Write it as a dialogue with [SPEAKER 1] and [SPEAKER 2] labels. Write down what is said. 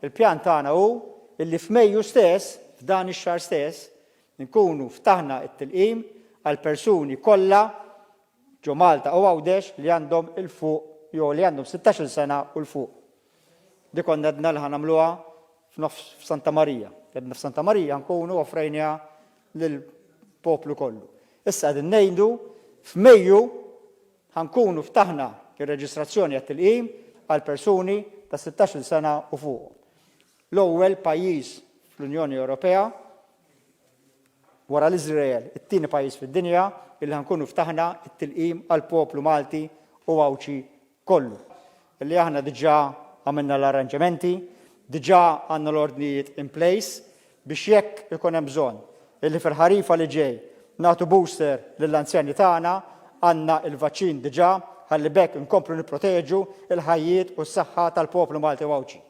[SPEAKER 1] Il-pjan tagħna hu illi f'Mejju stess, f'dan ix-xahar stess, nkunu ftaħna t-tilqim għal persuni kollha ġo Malta u Għawdex li għandhom il-fuq jew li għandhom 16 sena u l-fuq. Dik konna għedna li ħanamluha f'Santa Marija. Għedna f'Santa Marija nkunu offrejnija lill-poplu kollu. Issa qegħdin ngħidu f'Mejju ħankunu ftaħna ir-reġistrazzjoni għat-tilqim għal persuni ta' 16 sena u fuq. L-ewwel pajjiż fl-Unjoni Ewropea wara l-Iżrael, it-tieni pajjiż fid-dinja illi ħankunu ftaħna t-tilqim għal poplu Malti u Għawċi kollu. Illi aħna diġà għamilna l-arranġamenti, diġà għandna l-ordnijiet in place biex jekk ikun hemm bżonn illi fil-ħarifa li ġej nagħtu booster lill-anzjani tagħna għandna il-vaċċin diġà ħalli bekk inkomplu nipproteġu il-ħajjiet u s-saħħa tal-poplu Malti u Għawċi.